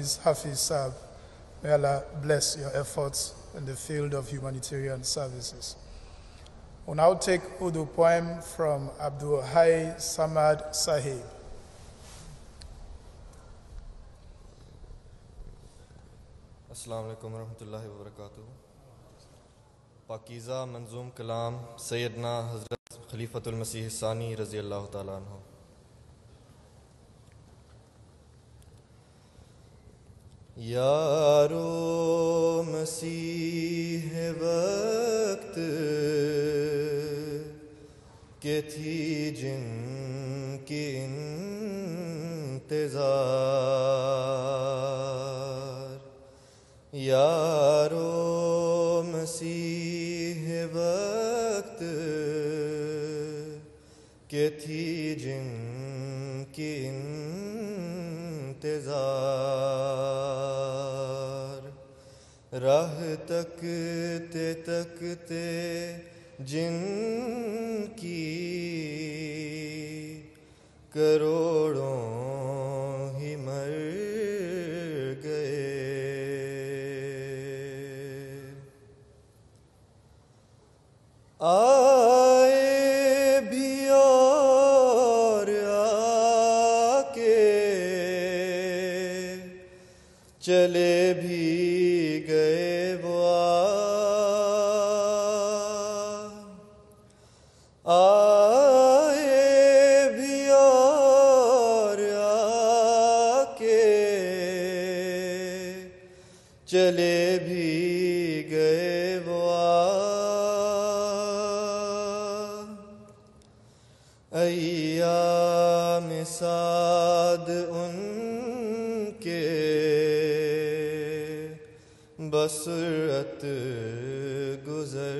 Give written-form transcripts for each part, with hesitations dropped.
Aziz Hafiz Saab. May Allah bless your efforts in the field of humanitarian services. We'll now take Urdu poem from Abdul Hai Samad Sahib. السلام علیکم ورحمۃ اللہ وبرکاتہ. پاکیزہ منظوم کلام سیدنا حضرت خلیفۃ المسیح ثانی رضی اللہ تعالیٰ عنہ. یارو مسیح وقت کہ تھی جن کی انتظار، یارو مسیح وقت کہ تھی جن کی انتظار، راہ تکتے تکتے جن کی کروڑوں ہی مر گئے. آئے بھی اور آ کے چلے بھی گئے وہ آئے بھی اور آ کے چلے بھی گئے وہ ایام سعد ان کے بسرت گزر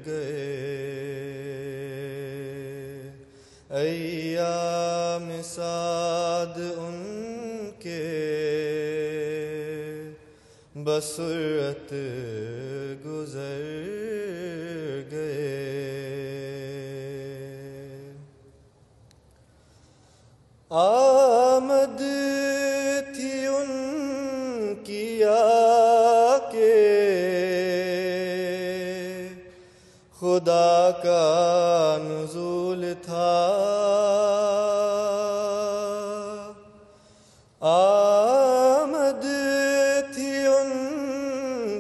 گئے. ایام سعد ان کے بسرت گزر گئے. آمد تھی ان کی آ کے خدا کا نزول تھا. آمد تھی ان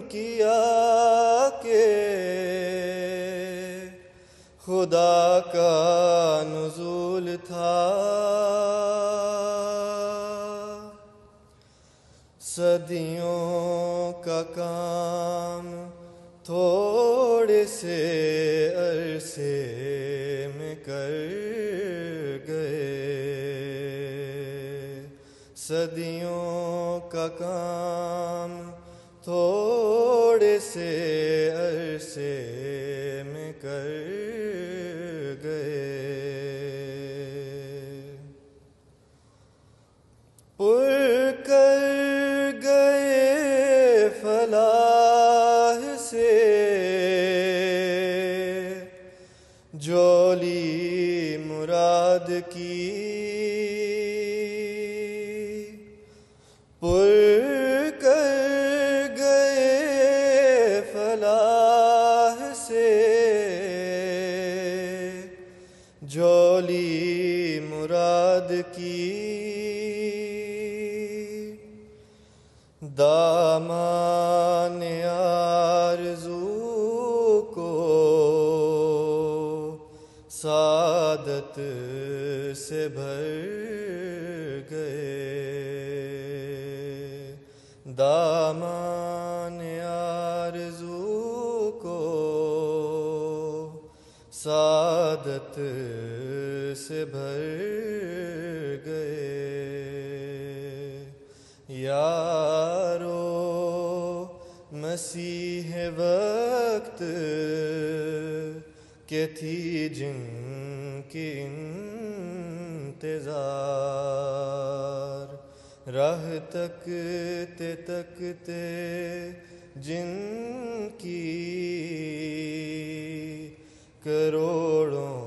کی آ کے خدا کا نزول تھا. صدیوں کا کام تھوڑے سے عرصے میں کر گئے. صدیوں کا کام تھوڑے سے عرصے میں کر گئے. پر کر گئے فلاح سے جولی مراد کی. پر کر گئے فلاح سے جولی مراد کی. دامان آرزو کو سعادت سے بھر گئے. دامان آرزو کو سعادت سے بھر گئے. یارو مسیح وقت کہ تھی جن کی انتظار، راہ تکتے تکتے جن کی کروڑوں